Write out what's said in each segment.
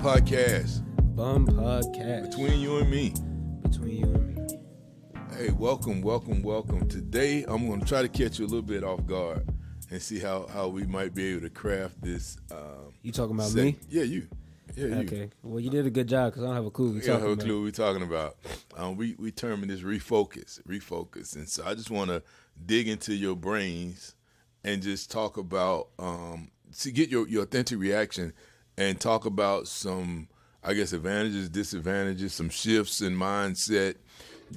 Podcast. Bum Podcast. Between you and me. Between you and me. Hey, welcome. Today, I'm going to try to catch you a little bit off guard and see how we might be able to craft this. You talking about me? Yeah, you. Yeah, you. Okay. Well, you did a good job because I don't have a clue. We don't have a clue what we're talking about. We term this refocus. And so I just want to dig into your brains and just talk about, get your authentic reaction and talk about some, I guess, advantages, disadvantages, some shifts in mindset,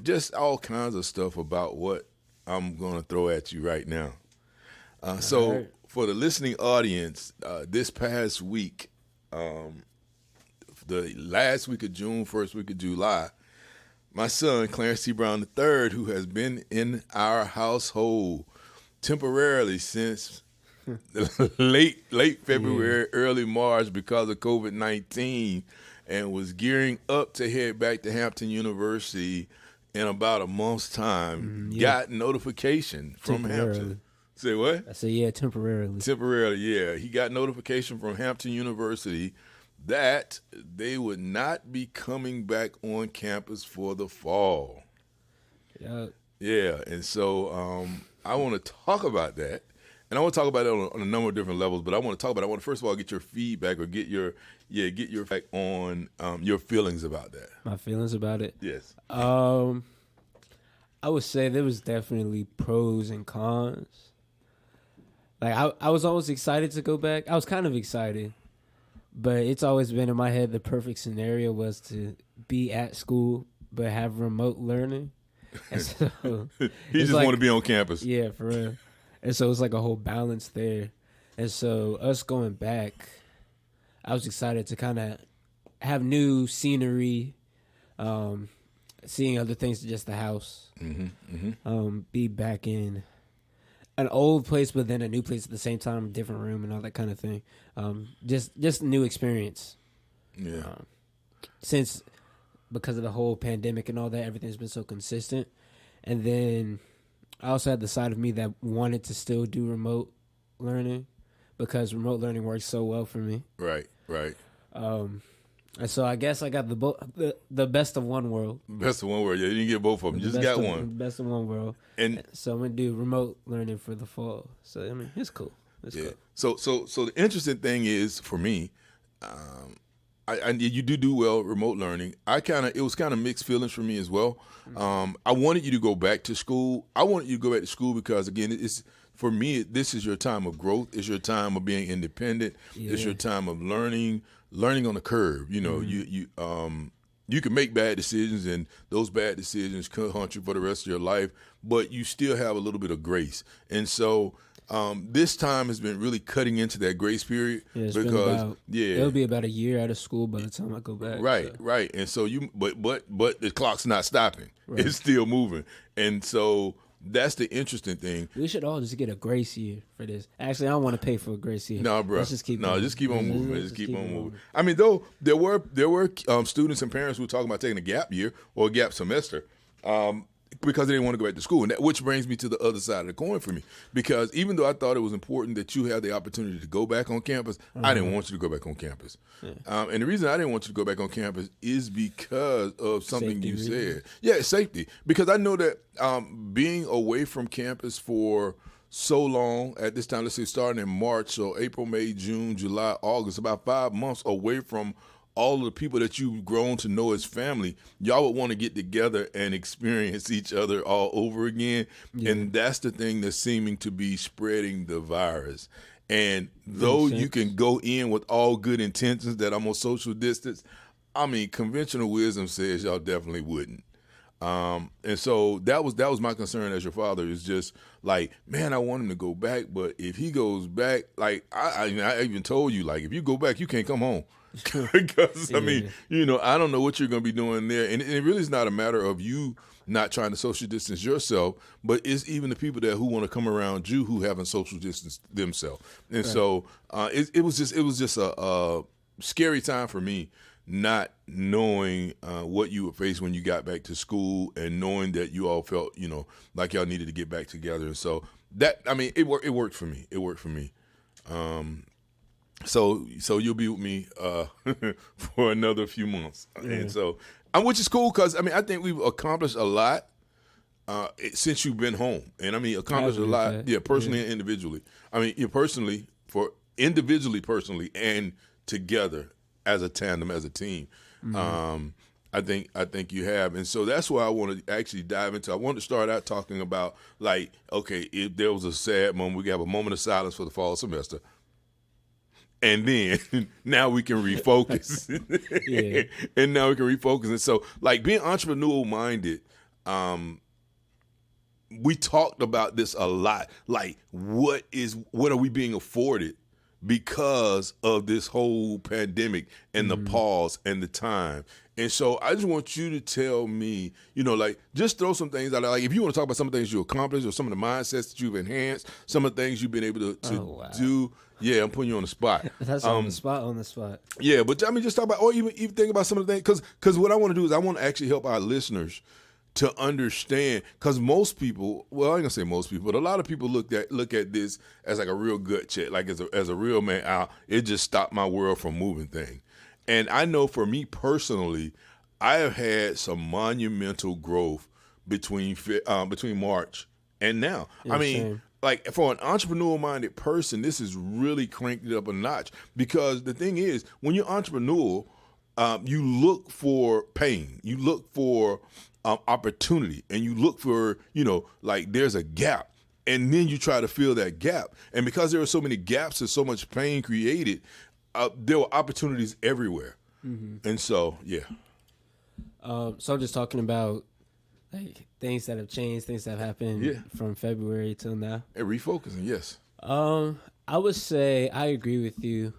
just all kinds of stuff about what I'm going to throw at you right now. So for the listening audience, this past week, the last week of June, first week of July, my son, Clarence T. Brown III, who has been in our household temporarily since late February, early March because of COVID-19, and was gearing up to head back to Hampton University in about a month's time, got notification from Hampton. Say what? I said, yeah, temporarily. Temporarily, yeah. He got notification from Hampton University that they would not be coming back on campus for the fall. Yeah, and so I want to talk about that. And I want to talk about it on a number of different levels, but I want to first of all get your feedback or get your feedback on your feelings about that. My feelings about it? Yes. I would say there was definitely pros and cons. Like I was always excited to go back. I was kind of excited, but it's always been in my head the perfect scenario was to be at school but have remote learning. And so he just want to be on campus. Yeah, for real. And so it's like a whole balance there. And so us going back, I was excited to kind of have new scenery, seeing other things than just the house. Be back in an old place, but then a new place at the same time, different room and all that kind of thing. Just a new experience. Yeah. Since because of the whole pandemic and all that, everything's been so consistent. And then I also had the side of me that wanted to still do remote learning because remote learning works so well for me. Right. And so I guess I got the best of one world. Best of one world. Yeah, you didn't get both of them. Just got one. Best of one world. And so I'm going to do remote learning for the fall. So, I mean, it's cool. Cool. So the interesting thing is, for me, you do well remote learning. It was kind of mixed feelings for me as well. I wanted you to go back to school. I wanted you to go back to school because, again, it's for me, this is your time of growth. It's your time of being independent. Yeah. It's your time of learning on the curve. You know, you can make bad decisions, and those bad decisions could haunt you for the rest of your life, but you still have a little bit of grace. And so this time has been really cutting into that grace period because it'll be about a year out of school by the time I go back. Right. And so but the clock's not stopping. Right. It's still moving. And so that's the interesting thing. We should all just get a grace year for this. Actually, I don't want to pay for a grace year. No, bro. Let's just keep on moving. Just keep on moving. I mean, though there were students and parents who were talking about taking a gap year or a gap semester. Because they didn't want to go back to school. And which brings me to the other side of the coin for me. Because even though I thought it was important that you had the opportunity to go back on campus, I didn't want you to go back on campus. Yeah. And the reason I didn't want you to go back on campus is because of something safety you said. Yeah, it's safety. Because I know that being away from campus for so long at this time, let's say starting in March, so April, May, June, July, August, about 5 months away from all of the people that you've grown to know as family, y'all would want to get together and experience each other all over again. Yeah. And that's the thing that's seeming to be spreading the virus. And though you can go in with all good intentions that I'm on social distance, I mean, conventional wisdom says y'all definitely wouldn't. And so that was my concern as your father, is just like, man, I want him to go back. But if he goes back, like I even told you, like, if you go back, you can't come home. Because, I mean, I don't know what you're going to be doing there. And it really is not a matter of you not trying to social distance yourself, but it's even the people who want to come around you who haven't social distanced themselves. And so it was just a scary time for me, not knowing what you would face when you got back to school and knowing that you all felt, like y'all needed to get back together. And so it worked for me. It worked for me. so you'll be with me for another few months, Yeah. and so which is cool because I mean I think we've accomplished a lot since you've been home, and I mean accomplished a lot, yeah, personally and individually. I mean, you personally personally, and together as a tandem, as a team. I think you have, and so that's why I want to actually dive into. I want to start out talking about like, okay, if there was a sad moment, we could have a moment of silence for the fall semester. And then now we can refocus. Yeah. And now we can refocus. And so, like being entrepreneurial minded, we talked about this a lot. Like, what are we being afforded because of this whole pandemic and the pause and the time? And so I just want you to tell me, like just throw some things out there. Like if you want to talk about some of the things you accomplished or some of the mindsets that you've enhanced, some of the things you've been able to do. Yeah, I'm putting you on the spot. That's on the spot. Yeah, but I mean, just talk about, or even think about some of the things, because what I want to do is I want to actually help our listeners to understand, because most people, well, I ain't gonna say most people, but a lot of people look at this as like a real gut check, like as a real man. It just stopped my world from moving thing. And I know for me personally, I have had some monumental growth between March and now. Yeah, I mean, same. like for an entrepreneurial-minded person, this has really cranked it up a notch. Because the thing is, when you're entrepreneurial, you look for pain, you look for opportunity, and you look for, like there's a gap, and then you try to fill that gap. And because there are so many gaps and so much pain created, there were opportunities everywhere. And so, yeah. So I'm just talking about like things that have changed, things that have happened from February till now. And refocusing, yes. I would say I agree with you.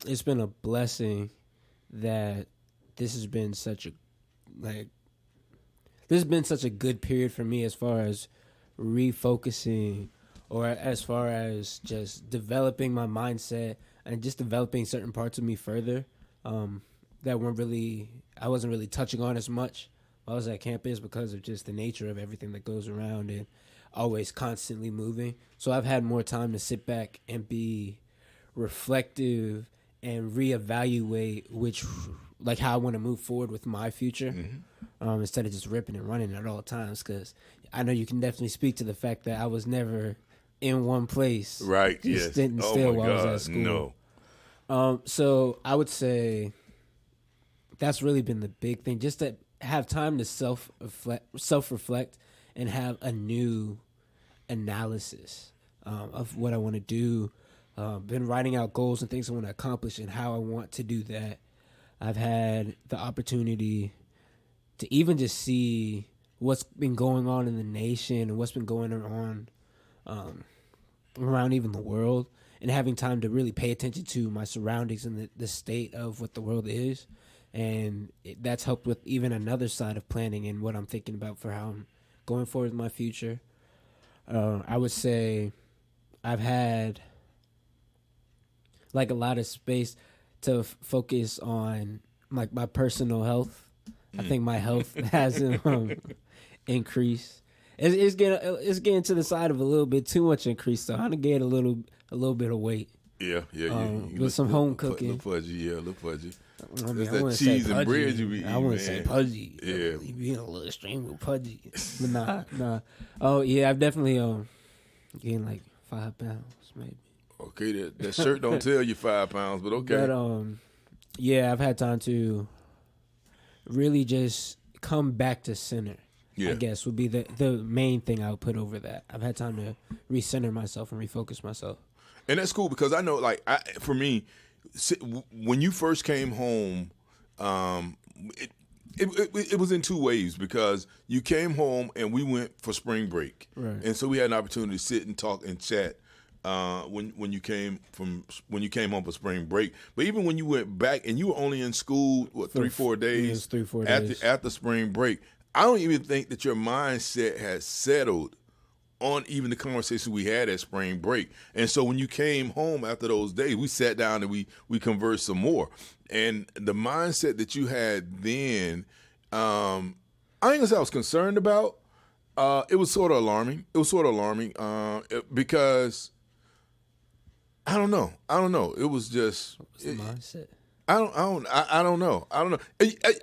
It's been a blessing that this has been such a good period for me as far as refocusing, or as far as just developing my mindset and just developing certain parts of me further that I wasn't really touching on as much while I was at campus because of just the nature of everything that goes around and always constantly moving. So I've had more time to sit back and be reflective and reevaluate how I want to move forward with my future, instead of just ripping and running at all times. Because I know you can definitely speak to the fact that I was never in one place, right? Just Yes. sitting still while I was at school. No. So I would say that's really been the big thing, just to have time to self-reflect and have a new analysis of what I want to do. Been writing out goals and things I want to accomplish and how I want to do that. I've had the opportunity to even just see what's been going on in the nation and what's been going on around even the world, and having time to really pay attention to my surroundings and the state of what the world is. And that's helped with even another side of planning and what I'm thinking about for how I'm going forward with my future. I would say I've had like a lot of space to focus on like my personal health. I think my health has increased. It's getting to the side of a little bit too much increase. So I'm gonna gain a little bit of weight. Yeah. With some home cooking. Look fudgy, look fudgy. I mean, That's that cheese and bread you be eating, I wouldn't say pudgy. Yeah. You being a little extreme with pudgy. But nah. Oh yeah, I've definitely gained like 5 pounds maybe. Okay, that shirt don't tell you 5 pounds, but okay. But yeah, I've had time to really just come back to center. Yeah. I guess would be the main thing I would put over that. I've had time to recenter myself and refocus myself. And that's cool because I know, like, for me, when you first came home, it was in two waves because you came home and we went for spring break, right? And so we had an opportunity to sit and talk and chat when you came home for spring break. But even when you went back and you were only in school, 3-4 days? It was 3-4 days after spring break. I don't even think that your mindset has settled on even the conversation we had at spring break. And so when you came home after those days, we sat down and we conversed some more. And the mindset that you had then, I ain't gonna say I was concerned about. It was sort of alarming. Because I don't know. I don't know. It was just What's the mindset? I don't know. I don't know.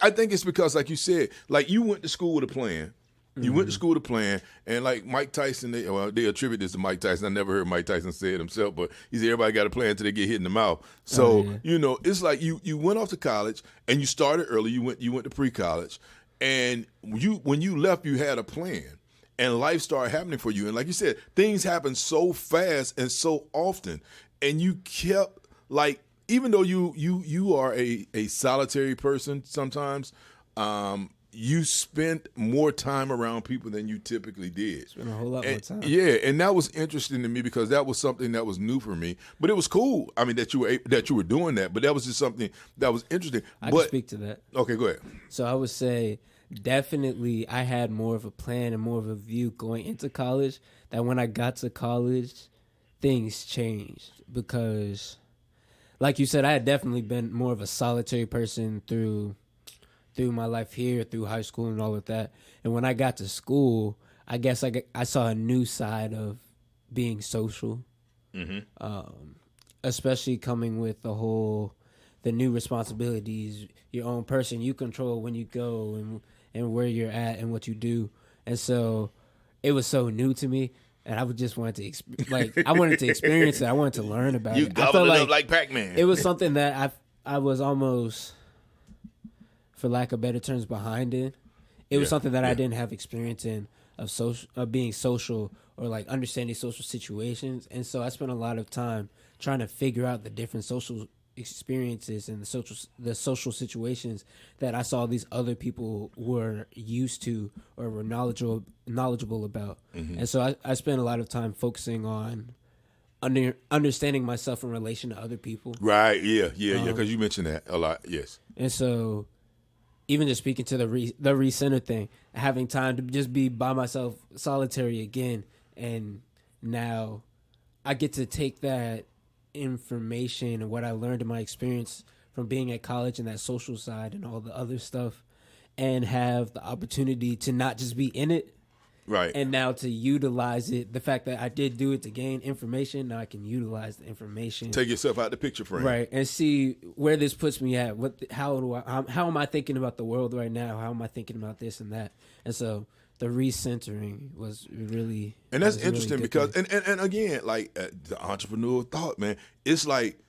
I think it's because, like you said, like you went to school with a plan. You went to school with a plan, and like Mike Tyson, they attribute this to Mike Tyson. I never heard Mike Tyson say it himself, but he said everybody got a plan until they get hit in the mouth. So it's like you went off to college and you started early. You went to pre-college, and when you left, you had a plan. And life started happening for you. And like you said, things happen so fast and so often. And you kept, like, even though you are a solitary person sometimes, you spent more time around people than you typically did. Spent a whole lot more time. Yeah, and that was interesting to me because that was something that was new for me. But it was cool. I mean, that you were doing that. But that was just something that was interesting. I can speak to that. Okay, go ahead. So I would say definitely I had more of a plan and more of a view going into college, that when I got to college, things changed because, like you said, I had definitely been more of a solitary person through my life here, through high school and all of that. And when I got to school, I guess I saw a new side of being social, especially coming with the new responsibilities, your own person. You control when you go and where you're at and what you do. And so it was so new to me. And I just wanted to I wanted to experience it. I wanted to learn about it. You gobbled it up like Pac-Man. It was something that I was almost, for lack of better terms, behind in. It was something that I didn't have experience in of being social or like understanding social situations. And so I spent a lot of time trying to figure out the different social experiences and the social situations that I saw these other people were used to or were knowledgeable about. And so I spent a lot of time focusing on understanding myself in relation to other people. Right, yeah, because you mentioned that a lot, yes. And so even just speaking to the recenter thing, having time to just be by myself, solitary again, and now I get to take that information and what I learned in my experience from being at college and that social side and all the other stuff, and have the opportunity to not just be in it, right, and now to utilize it. The fact that I did do it to gain information, now I can utilize the information, take yourself out the picture frame, right, and see where this puts me at. How am I thinking about the world right now? How am I thinking about this and that? And so the recentering was really, and that's interesting really because and again, like the entrepreneurial thought, man, it's like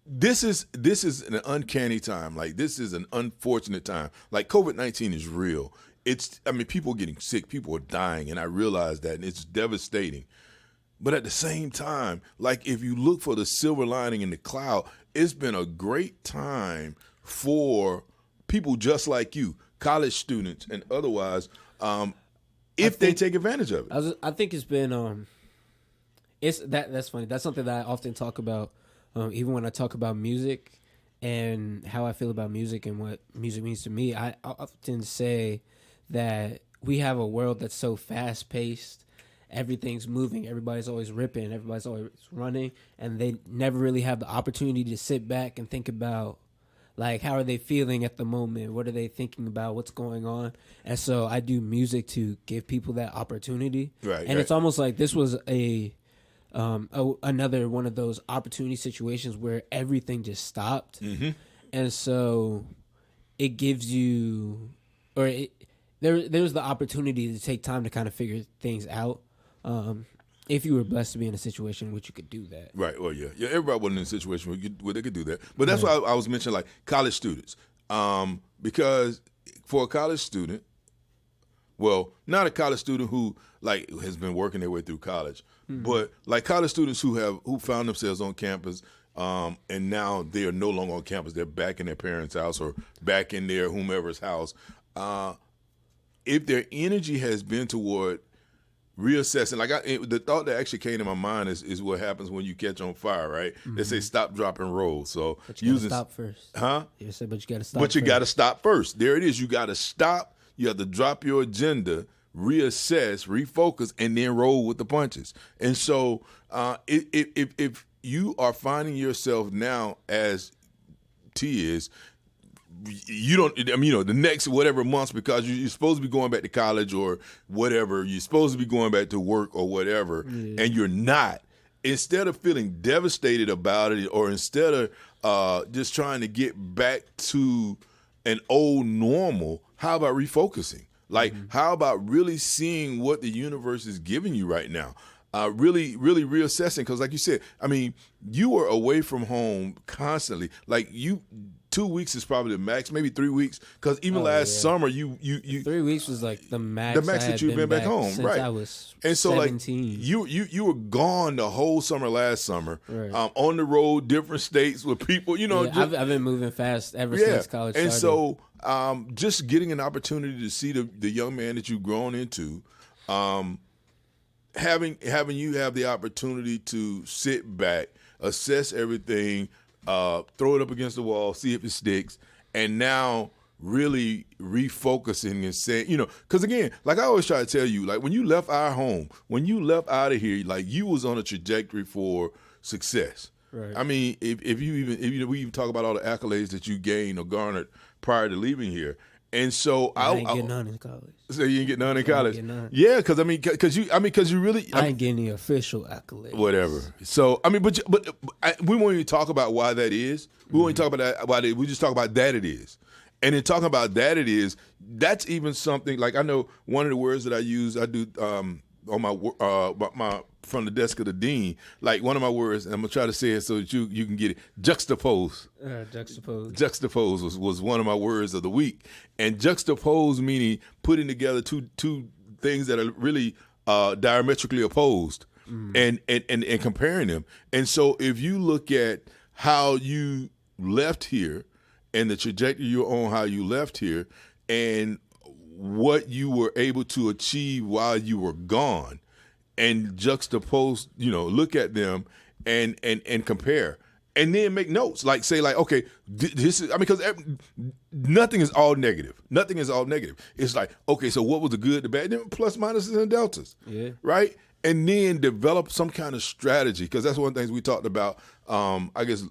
this is an uncanny time. Like this is an unfortunate time. Like COVID-19 is real. People are getting sick, people are dying, and I realize that, and it's devastating. But at the same time, like if you look for the silver lining in the cloud, it's been a great time for people just like you, college students and otherwise, if they take advantage of it. I think it's been that's funny. That's something that I often talk about, even when I talk about music and how I feel about music and what music means to me. I often say that we have a world that's so fast paced. Everything's moving. Everybody's always ripping. Everybody's always running, and they never really have the opportunity to sit back and think about, like, how are they feeling at the moment? What are they thinking about? What's going on? And so I do music to give people that opportunity. Right. And it's almost like this was another one of those opportunity situations where everything just stopped. And so it gives you, there's the opportunity to take time to kind of figure things out. If you were blessed to be in a situation in which you could do that. Right. Well, yeah. Everybody wasn't in a situation where they could do that. But that's why I was mentioning, like, college students. Because for a college student, well, not a college student who, like, has been working their way through college, but, like, college students who found themselves on campus, and now they are no longer on campus. They're back in their parents' house or back in their whomever's house. If their energy has been toward reassessing, like the thought that actually came to my mind is what happens when you catch on fire, right? They say stop, drop, and roll. So but you gotta stop first, huh? You said, but you got to stop. But you got to stop first. There it is. You got to stop. You have to drop your agenda, reassess, refocus, and then roll with the punches. And so, if you are finding yourself now as T is, you don't, the next whatever months, because you're supposed to be going back to college or whatever, you're supposed to be going back to work or whatever, and you're not. instead of feeling devastated about it, or instead of just trying to get back to an old normal, how about refocusing? Like, how about really seeing what the universe is giving you right now? Really reassessing, because like you said, I mean, you were away from home constantly. Like 2 weeks is probably the max, maybe 3 weeks. Because even last summer, you 3 weeks was like the max. That you've been back home, since right? I was and so 17. like you were gone the whole summer last summer, Right. On the road, different states with people. I've been moving fast ever since college started. And so just getting an opportunity to see the young man that you've grown into. Having you have the opportunity to sit back, assess everything, throw it up against the wall, see if it sticks, and now really refocusing and saying, because again, like I always try to tell you, like when you left our home, when you left out of here, like you was on a trajectory for success. Right. I mean, if we even talk about all the accolades that you gained or garnered prior to leaving here. And so I ain't getting none in college. So you didn't get none in college? Get none. Yeah, because you really. I ain't getting the official accolades. Whatever. So I mean, but we won't even talk about why that is. We won't even talk about that. Why we just talk about that it is. And in talking about that it is, that's even something like I know one of the words that I use. I do on my from the desk of the dean. Like one of my words, and I'm gonna try to say it so that you can get it. Juxtapose. Juxtapose. Juxtapose was one of my words of the week, and juxtapose meaning putting together two things that are really diametrically opposed, and comparing them. And so if you look at how you left here and the trajectory you're on, how you left here, and what you were able to achieve while you were gone, and juxtapose, look at them and compare, and then make notes. Like say, like, okay, this is. I mean, because nothing is all negative. Nothing is all negative. It's like, okay, so what was the good, the bad, then plus, minuses, and deltas. Yeah. Right. And then develop some kind of strategy, because that's one of the things we talked about. I guess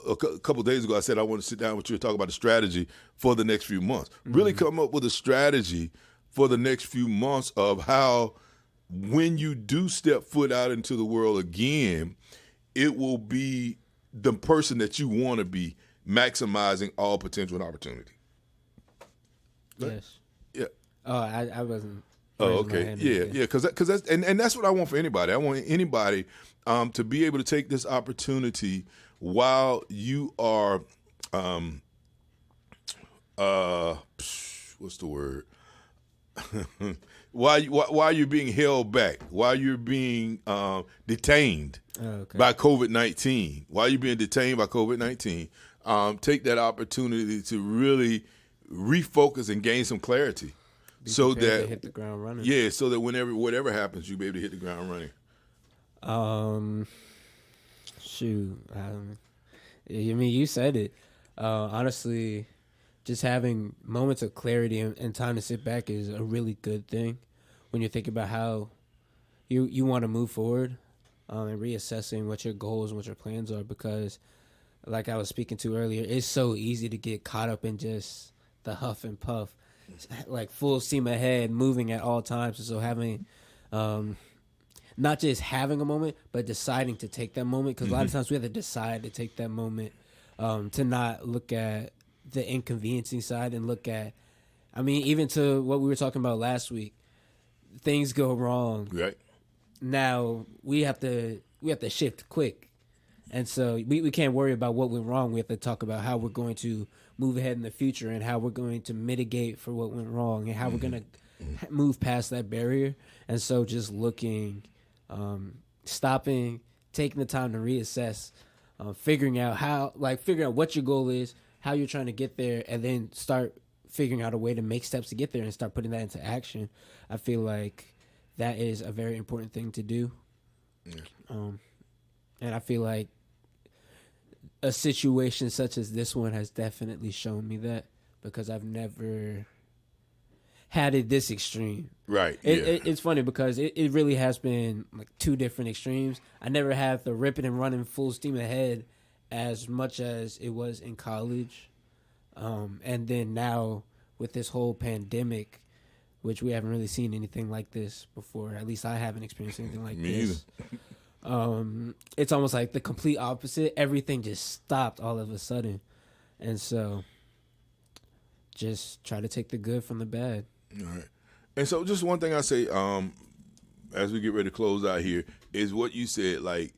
a couple of days ago, I said I want to sit down with you and talk about the strategy for the next few months. Really come up with a strategy for the next few months of how, when you do step foot out into the world again, it will be the person that you want to be, maximizing all potential and opportunity. Yes. Yeah. Oh, I wasn't. Oh, okay. Yeah. Because that's and that's what I want for anybody. I want anybody to be able to take this opportunity while you are, what's the word? while you're being held back, while you're being detained by COVID-19, while you're being detained by COVID-19, take that opportunity to really refocus and gain some clarity. So that hit the ground running. Yeah, so that whatever happens, you'll be able to hit the ground running. Shoot. I mean, you said it. Honestly, just having moments of clarity and time to sit back is a really good thing when you think about how you want to move forward, and reassessing what your goals and what your plans are. Because, like I was speaking to earlier, it's so easy to get caught up in just the huff and puff, like full steam ahead, moving at all times. And so having, not just having a moment, but deciding to take that moment. Because a lot of times we have to decide to take that moment, to not look at the inconveniencing side and look at, I mean, even to what we were talking about last week, things go wrong. Right. Now we have to shift quick. And so we can't worry about what went wrong. We have to talk about how we're going to move ahead in the future and how we're going to mitigate for what went wrong and how we're going to move past that barrier. And so just looking, stopping, taking the time to reassess, figuring out what your goal is, how you're trying to get there, and then start figuring out a way to make steps to get there and start putting that into action. I feel like that is a very important thing to do. Yeah. And I feel like a situation such as this one has definitely shown me that, because I've never had it this extreme. Right. It's funny because it really has been like two different extremes. I never had the ripping and running full steam ahead as much as it was in college. And then now with this whole pandemic, which we haven't really seen anything like this before. At least I haven't experienced anything like Me this. it's almost like the complete opposite. Everything just stopped all of a sudden. And so just try to take the good from the bad. All right. And so just one thing I say, as we get ready to close out here, is what you said, like,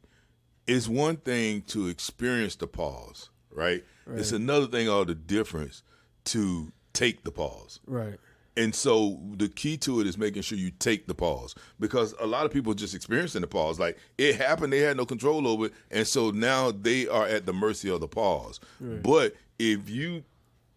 it's one thing to experience the pause, right? It's another thing, all the difference, to take the pause. Right. And so the key to it is making sure you take the pause, because a lot of people just experiencing the pause. Like, it happened, they had no control over it, and so now they are at the mercy of the pause. Right. But if you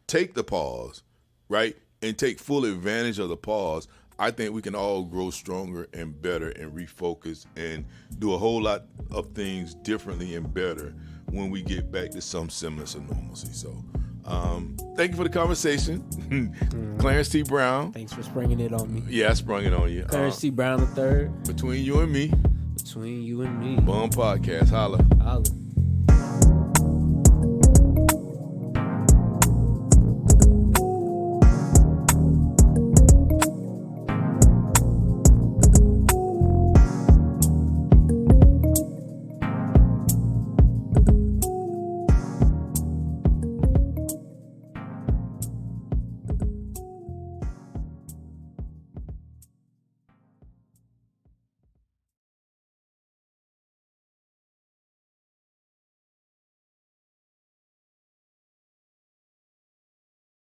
take the pause, right, and take full advantage of the pause, I think we can all grow stronger and better and refocus and do a whole lot of things differently and better when we get back to some semblance of normalcy. So thank you for the conversation. Clarence T. Brown. Thanks for springing it on me. Yeah, I sprung it on you. Clarence T. Brown III. Between you and me. Between you and me. Bum Podcast. Holla. Holla.